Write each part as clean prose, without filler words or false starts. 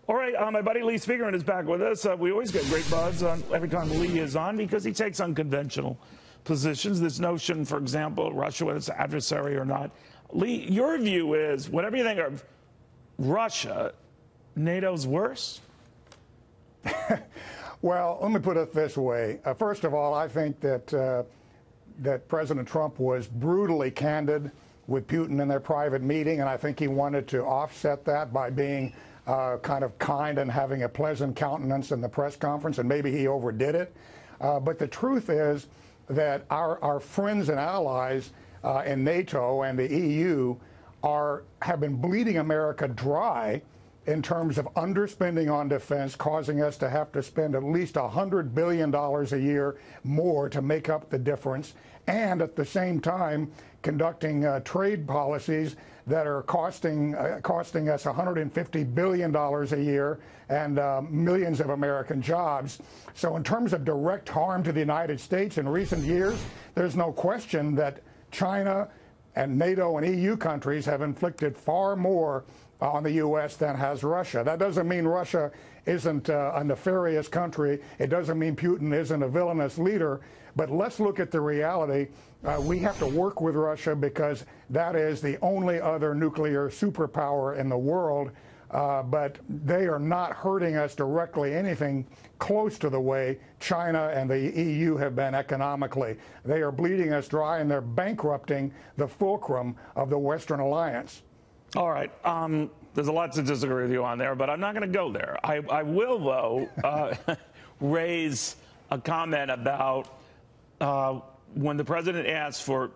All right, my buddy Lee Spieckerman is back with us. We always get great buzz on every time Lee is on because he takes unconventional positions. This notion, for example, Russia was an adversary or not. Lee, your view is, whatever you think of Russia, NATO's worse? Well, let me put it this way. First of all, I think that that President Trump was brutally candid with Putin in their private meeting, and I think he wanted to offset that by being kind of kind and having a pleasant countenance in the press conference, and maybe he overdid it. But the truth is that our friends and allies in NATO and the EU have been bleeding America dry in terms of underspending on defense, causing us to have to spend at least $100 billion a year more to make up the difference, and at the same time conducting trade policies that are costing us $150 billion a year and millions of American jobs. So in terms of direct harm to the United States in recent years, there's no question that China and NATO and EU countries have inflicted far more on the U.S. than has Russia. That doesn't mean Russia isn't a nefarious country. It doesn't mean Putin isn't a villainous leader. But let's look at the reality. We have to work with Russia because that is the only other nuclear superpower in the world. But they are not hurting us directly anything close to the way China and the EU have been economically. They are bleeding us dry, and they're bankrupting the fulcrum of the Western alliance. All right. There's a lot to disagree with you on there, but I'm not going to go there. I will, though, raise a comment about when the president asked for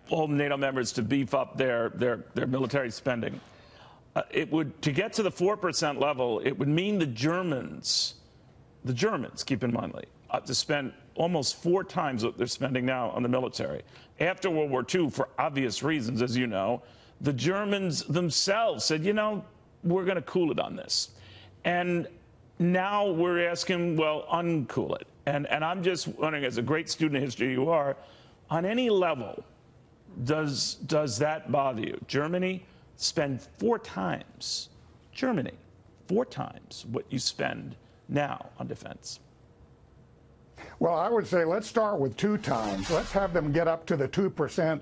all the NATO members to beef up their military spending. To get to the 4% level, it would mean the Germans, keep in mind, to spend almost 4 times what they're spending now on the military. After World War II, for obvious reasons, as you know, the Germans themselves said, you know, we're going to cool it on this. And now we're asking, well, uncool it. And I'm just wondering, as a great student of history you are, on any level, does that bother you? Germany spend 4 times, Germany, 4 times what you spend now on defense. Well, I would say let's start with 2 times. Let's have them get up to the 2%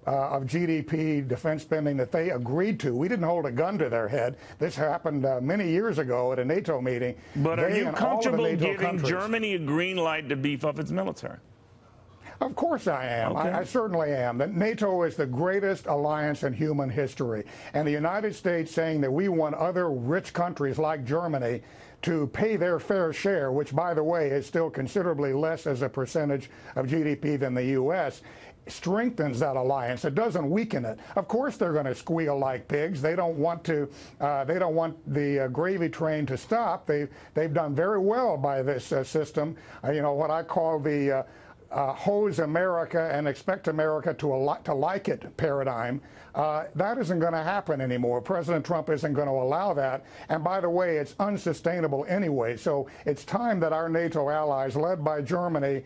of GDP defense spending that they agreed to. We didn't hold a gun to their head. This happened many years ago at a NATO meeting. But are you comfortable giving Germany a green light to beef up its military? Of course I am. Okay. I certainly am. NATO is the greatest alliance in human history. And the United States saying that we want other rich countries like Germany to pay their fair share, which, by the way, is still considerably less as a percentage of GDP than the U.S., strengthens that alliance. It doesn't weaken it. Of course, they're going to squeal like pigs. They don't want to. They don't want the gravy train to stop. They've done very well by this system. You know what I call the hose America and expect America to like it paradigm. That isn't going to happen anymore. President Trump isn't going to allow that. And by the way, it's unsustainable anyway. So it's time that our NATO allies, led by Germany,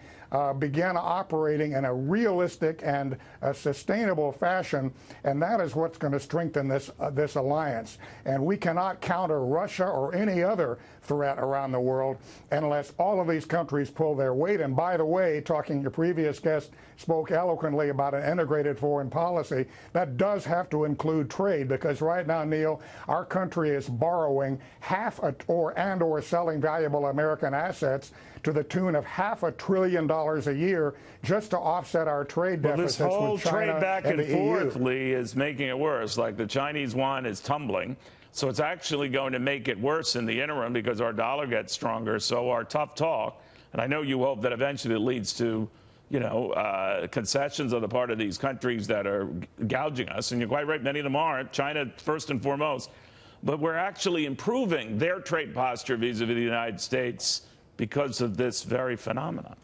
began operating in a realistic and a sustainable fashion, and that is what's going to strengthen this alliance. And we cannot counter Russia or any other threat around the world unless all of these countries pull their weight. And by the way, your previous guest spoke eloquently about an integrated foreign policy. That does have to include trade, because right now, Neil, our country is borrowing or selling valuable American assets to the tune of $500 billion a year just to offset our trade deficits with China and the EU. This whole trade back and forth, Lee, is making it worse. Like the Chinese yuan is tumbling, so it's actually going to make it worse in the interim because our dollar gets stronger. So our tough talk, and I know you hope that eventually it leads to, you know, concessions on the part of these countries that are gouging us, and you're quite right, many of them aren't, China first and foremost, but we're actually improving their trade posture vis-a-vis the United States because of this very phenomenon.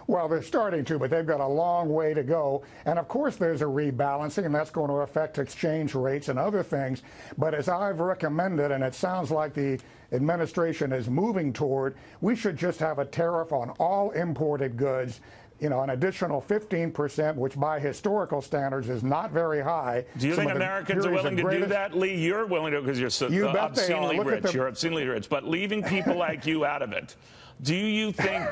Well, they're starting to, but they've got a long way to go. And of course, there's a rebalancing, and that's going to affect exchange rates and other things. But as I've recommended, and it sounds like the administration is moving toward, we should just have a tariff on all imported goods an additional 15%, which by historical standards is not very high. Do you think Americans are willing to do that, Lee? You're willing to, because you're so obscenely rich. You're obscenely rich. But leaving people like you out of it, do you think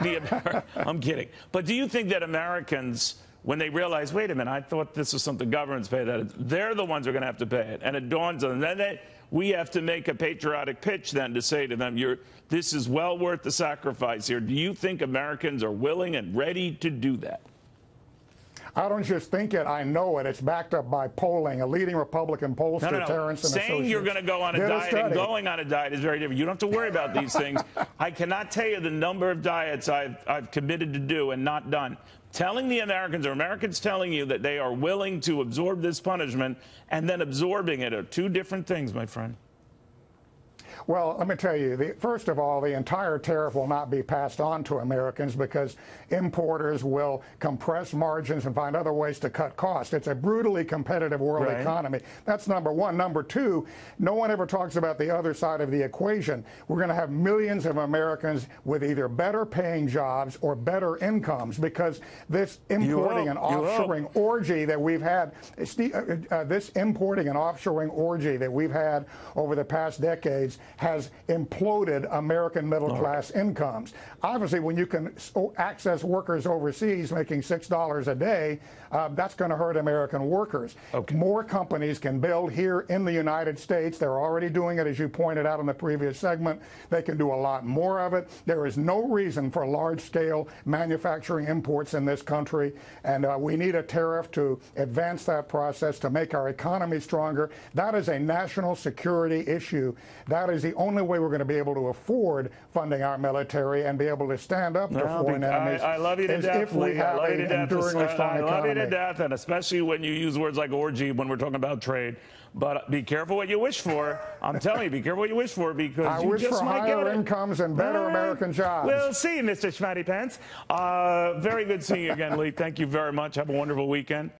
I'm kidding. But do you think that Americans, when they realize, wait a minute, I thought this was something governments pay, that they're the ones who are going to have to pay it, and it dawns on them, then we have to make a patriotic pitch then to say to them, this is well worth the sacrifice here. Do you think Americans are willing and ready to do that? I don't just think it, I know it. It's backed up by polling. A leading Republican pollster, Terrence and Saying you're going to go on a diet and going on a diet is very different. You don't have to worry about these things. I cannot tell you the number of diets I've committed to do and not done. Telling the Americans, or Americans telling you that they are willing to absorb this punishment and then absorbing it are two different things, my friend. Well, let me tell you, first of all, the entire tariff will not be passed on to Americans because importers will compress margins and find other ways to cut costs. It's a brutally competitive world economy. That's number one. Number two, no one ever talks about the other side of the equation. We're going to have millions of Americans with either better paying jobs or better incomes because this importing and offshoring orgy that we've had, over the past decades has imploded American middle-class incomes. Obviously, when you can access workers overseas making $6 a day, that's going to hurt American workers. More companies can build here in the United States. They're already doing it, as you pointed out in the previous segment. They can do a lot more of it. There is no reason for large-scale manufacturing imports in this country, and we need a tariff to advance that process, to make our economy stronger. That is a national security issue. That is the only way we're going to be able to afford funding our military and be able to stand up to foreign enemies. I love you to death, if we have an enduringly strong economy. I love you to death, and especially when you use words like orgy when we're talking about trade. But be careful what you wish for. I'm telling you, be careful what you wish for, because I wish for higher incomes and better American jobs. We'll see you, Mr. Schmatty Pants. Very good seeing you again, Lee. Thank you very much. Have a wonderful weekend.